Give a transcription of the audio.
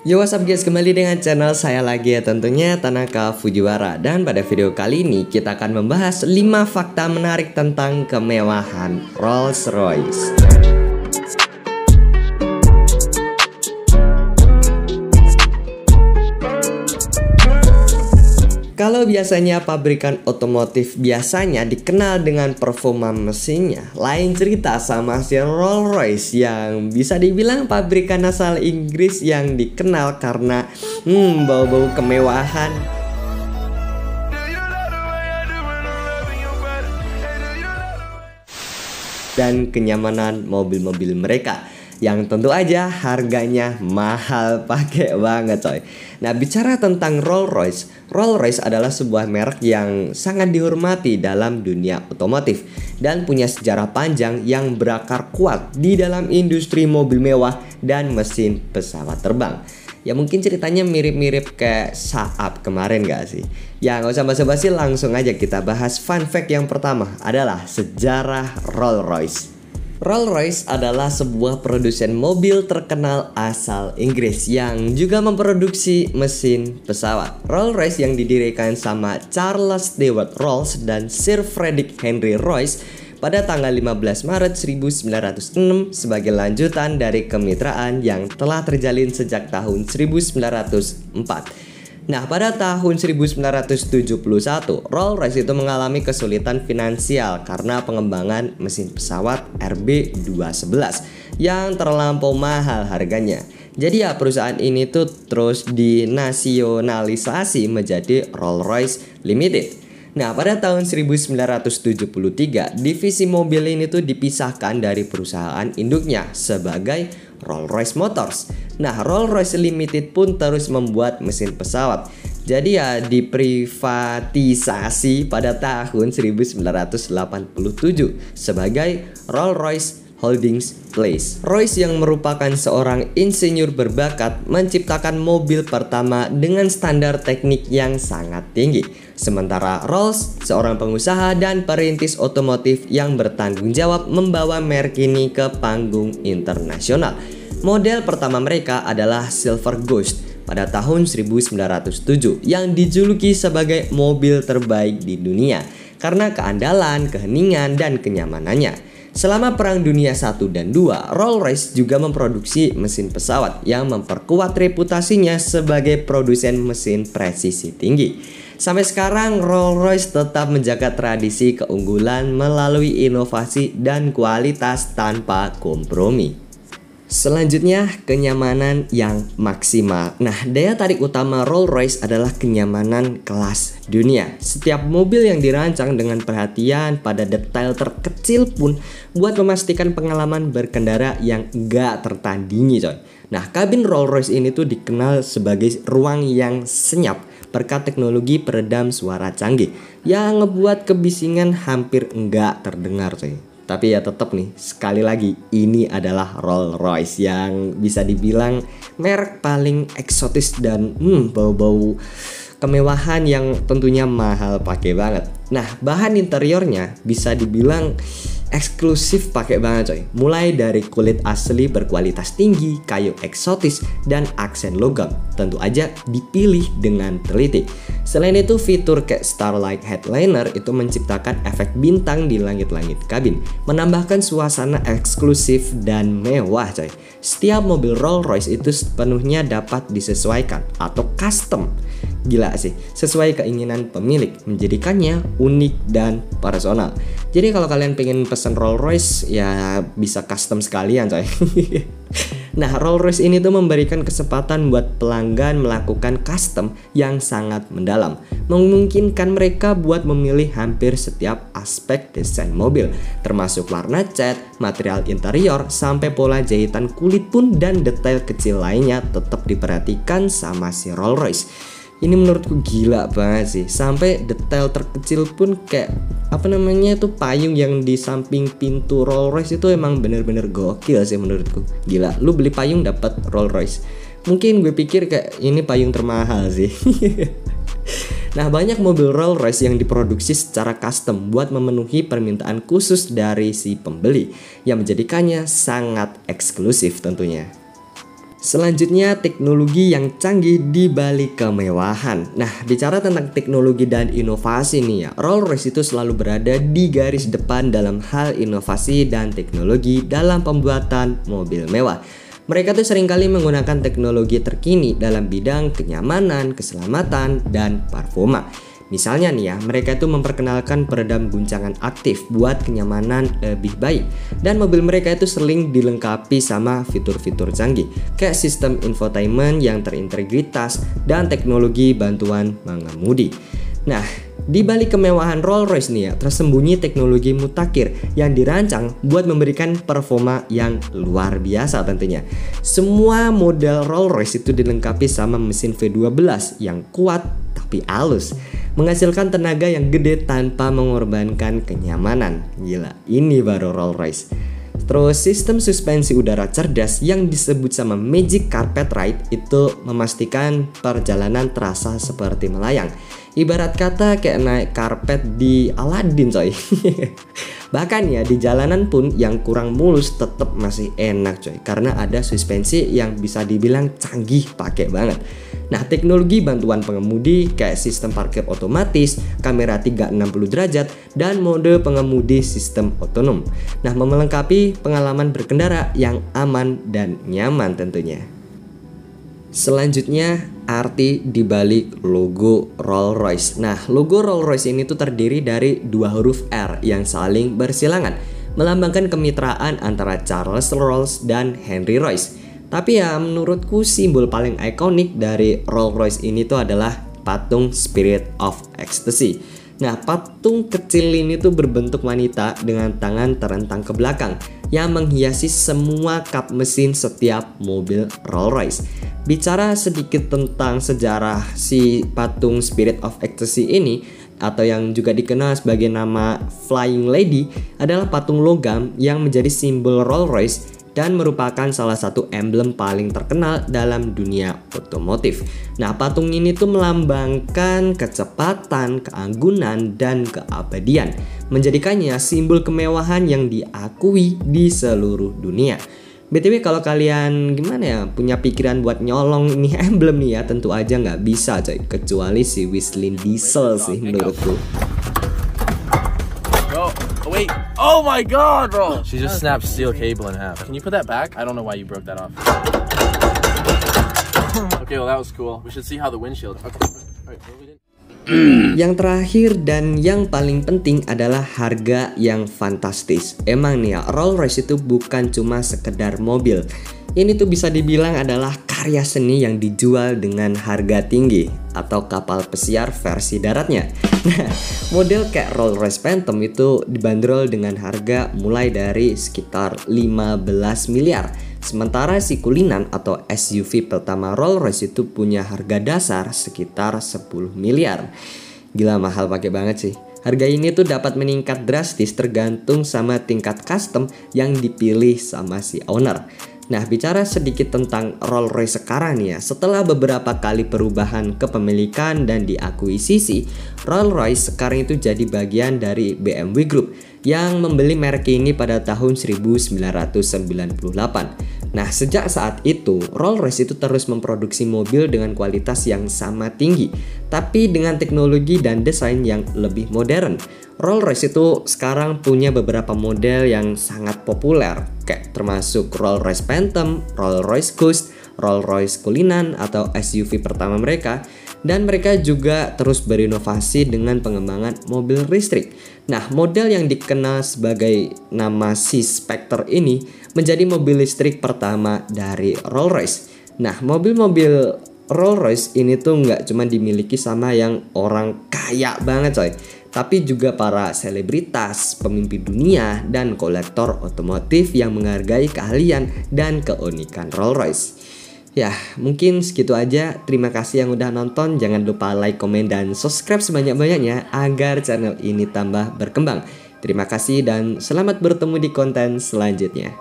Yo, what's up guys, kembali dengan channel saya lagi ya, tentunya Tanaka Fujiwara. Dan pada video kali ini kita akan membahas 5 fakta menarik tentang kemewahan Rolls-Royce. Kalau biasanya pabrikan otomotif biasanya dikenal dengan performa mesinnya, lain cerita sama si Rolls-Royce yang bisa dibilang pabrikan asal Inggris yang dikenal karena bau-bau kemewahan dan kenyamanan mobil-mobil mereka, yang tentu aja harganya mahal pakai banget coy. Nah, bicara tentang Rolls-Royce adalah sebuah merek yang sangat dihormati dalam dunia otomotif dan punya sejarah panjang yang berakar kuat di dalam industri mobil mewah dan mesin pesawat terbang. Ya mungkin ceritanya mirip-mirip kayak Saab kemarin gak sih? Ya gak usah basa-basi, langsung aja kita bahas fun fact yang pertama adalah sejarah Rolls-Royce. Rolls-Royce adalah sebuah produsen mobil terkenal asal Inggris yang juga memproduksi mesin pesawat. Rolls-Royce yang didirikan sama Charles Stewart Rolls dan Sir Frederick Henry Royce pada tanggal 15 Maret 1906 sebagai lanjutan dari kemitraan yang telah terjalin sejak tahun 1904. Nah, pada tahun 1971, Rolls-Royce itu mengalami kesulitan finansial karena pengembangan mesin pesawat RB211 yang terlampau mahal harganya. Jadi ya perusahaan ini tuh terus dinasionalisasi menjadi Rolls-Royce Limited. Nah, pada tahun 1973, divisi mobil ini tuh dipisahkan dari perusahaan induknya sebagai Rolls-Royce Motors. Nah, Rolls-Royce Limited pun terus membuat mesin pesawat. Jadi ya diprivatisasi pada tahun 1987 sebagai Rolls-Royce Holdings Plc. Royce yang merupakan seorang insinyur berbakat menciptakan mobil pertama dengan standar teknik yang sangat tinggi. Sementara Rolls, seorang pengusaha dan perintis otomotif yang bertanggung jawab membawa merek ini ke panggung internasional. Model pertama mereka adalah Silver Ghost pada tahun 1907 yang dijuluki sebagai mobil terbaik di dunia karena keandalan, keheningan, dan kenyamanannya. Selama Perang Dunia I dan II, Rolls-Royce juga memproduksi mesin pesawat yang memperkuat reputasinya sebagai produsen mesin presisi tinggi. Sampai sekarang, Rolls-Royce tetap menjaga tradisi keunggulan melalui inovasi dan kualitas tanpa kompromi. Selanjutnya, kenyamanan yang maksimal. Nah, daya tarik utama Rolls-Royce adalah kenyamanan kelas dunia. Setiap mobil yang dirancang dengan perhatian pada detail terkecil pun buat memastikan pengalaman berkendara yang gak tertandingi coy. Nah, kabin Rolls-Royce ini tuh dikenal sebagai ruang yang senyap berkat teknologi peredam suara canggih yang ngebuat kebisingan hampir enggak terdengar coy. Tapi ya tetap nih, sekali lagi ini adalah Rolls-Royce yang bisa dibilang merek paling eksotis dan bau-bau kemewahan yang tentunya mahal pakai banget. Nah, bahan interiornya bisa dibilang eksklusif pakai banget coy. Mulai dari kulit asli berkualitas tinggi, kayu eksotis, dan aksen logam. Tentu aja dipilih dengan teliti. Selain itu, fitur kayak Starlight Headliner itu menciptakan efek bintang di langit-langit kabin, menambahkan suasana eksklusif dan mewah coy. Setiap mobil Rolls-Royce itu sepenuhnya dapat disesuaikan atau custom. Gila sih, sesuai keinginan pemilik, menjadikannya unik dan personal. Jadi kalau kalian pengen pesen Rolls-Royce ya bisa custom sekalian coy. Nah, Rolls-Royce ini tuh memberikan kesempatan buat pelanggan melakukan custom yang sangat mendalam, memungkinkan mereka buat memilih hampir setiap aspek desain mobil, termasuk warna cat, material interior, sampai pola jahitan kulit pun dan detail kecil lainnya tetap diperhatikan sama si Rolls-Royce. Ini menurutku gila banget sih. Sampai detail terkecil pun kayak itu payung yang di samping pintu Rolls-Royce itu emang bener-bener gokil sih menurutku. Gila, lu beli payung dapat Rolls-Royce. Mungkin gue pikir kayak ini payung termahal sih. Nah, banyak mobil Rolls-Royce yang diproduksi secara custom buat memenuhi permintaan khusus dari si pembeli yang menjadikannya sangat eksklusif tentunya. Selanjutnya, teknologi yang canggih di balik kemewahan. Nah, bicara tentang teknologi dan inovasi nih ya, Rolls-Royce itu selalu berada di garis depan dalam hal inovasi dan teknologi dalam pembuatan mobil mewah. Mereka tuh seringkali menggunakan teknologi terkini dalam bidang kenyamanan, keselamatan, dan performa. Misalnya nih ya, mereka itu memperkenalkan peredam guncangan aktif buat kenyamanan lebih baik. Dan mobil mereka itu sering dilengkapi sama fitur-fitur canggih, kayak sistem infotainment yang terintegritas dan teknologi bantuan mengemudi. Nah, di balik kemewahan Rolls-Royce nih ya, tersembunyi teknologi mutakhir yang dirancang buat memberikan performa yang luar biasa tentunya. Semua model Rolls-Royce itu dilengkapi sama mesin V12 yang kuat tapi halus, menghasilkan tenaga yang gede tanpa mengorbankan kenyamanan. Gila, ini baru Rolls-Royce. Terus sistem suspensi udara cerdas yang disebut sama Magic Carpet Ride itu memastikan perjalanan terasa seperti melayang. Ibarat kata kayak naik karpet di Aladdin coy. Bahkan ya di jalanan pun yang kurang mulus tetap masih enak coy, karena ada suspensi yang bisa dibilang canggih pakai banget. Nah, teknologi bantuan pengemudi kayak sistem parkir otomatis, kamera 360 derajat, dan mode pengemudi sistem otonom. Nah, melengkapi pengalaman berkendara yang aman dan nyaman tentunya. Selanjutnya, arti dibalik logo Rolls-Royce. Nah, logo Rolls-Royce ini tuh terdiri dari dua huruf R yang saling bersilangan, melambangkan kemitraan antara Charles Rolls dan Henry Royce. Tapi ya menurutku simbol paling ikonik dari Rolls-Royce ini tuh adalah patung Spirit of Ecstasy. Nah, patung kecil ini tuh berbentuk wanita dengan tangan terentang ke belakang yang menghiasi semua kap mesin setiap mobil Rolls-Royce. Bicara sedikit tentang sejarah si patung Spirit of Ecstasy ini, atau yang juga dikenal sebagai nama Flying Lady, adalah patung logam yang menjadi simbol Rolls-Royce dan merupakan salah satu emblem paling terkenal dalam dunia otomotif. Nah, patung ini tuh melambangkan kecepatan, keanggunan, dan keabadian, menjadikannya simbol kemewahan yang diakui di seluruh dunia. BTW kalau kalian gimana ya, punya pikiran buat nyolong ini emblem nih ya, tentu aja nggak bisa coy, kecuali si Whistling Diesel sih menurutku. Wait, oh my god, bro! She just snapped steel cable in half. Can you put that back? I don't know why you broke that off. Okay, well that was cool. We should see how the windshield. Okay. Alright, well, we didn't... Yang terakhir dan yang paling penting adalah harga yang fantastis. Emang nih ya, Rolls-Royce itu bukan cuma sekedar mobil. Ini tuh bisa dibilang adalah karya seni yang dijual dengan harga tinggi, atau kapal pesiar versi daratnya. Nah, model kayak Rolls-Royce Phantom itu dibanderol dengan harga mulai dari sekitar 15 miliar. Sementara si Cullinan atau SUV pertama Rolls-Royce itu punya harga dasar sekitar 10 miliar. Gila, mahal pakai banget sih. Harga ini tuh dapat meningkat drastis tergantung sama tingkat custom yang dipilih sama si owner. Nah, bicara sedikit tentang Rolls-Royce sekarang nih ya, setelah beberapa kali perubahan kepemilikan dan diakuisisi, Rolls-Royce sekarang itu jadi bagian dari BMW Group yang membeli merek ini pada tahun 1998. Nah, sejak saat itu, Rolls-Royce itu terus memproduksi mobil dengan kualitas yang sama tinggi, tapi dengan teknologi dan desain yang lebih modern. Rolls-Royce itu sekarang punya beberapa model yang sangat populer, kayak termasuk Rolls-Royce Phantom, Rolls-Royce Ghost, Rolls-Royce Cullinan atau SUV pertama mereka, dan mereka juga terus berinovasi dengan pengembangan mobil listrik. Nah, model yang dikenal sebagai nama C-Spectre ini menjadi mobil listrik pertama dari Rolls-Royce. Nah, mobil-mobil Rolls-Royce ini tuh nggak cuma dimiliki sama yang orang kaya banget coy, tapi juga para selebritas, pemimpin dunia, dan kolektor otomotif yang menghargai keahlian dan keunikan Rolls-Royce. Ya, mungkin segitu aja. Terima kasih yang udah nonton. Jangan lupa like, komen, dan subscribe sebanyak-banyaknya agar channel ini tambah berkembang. Terima kasih dan selamat bertemu di konten selanjutnya.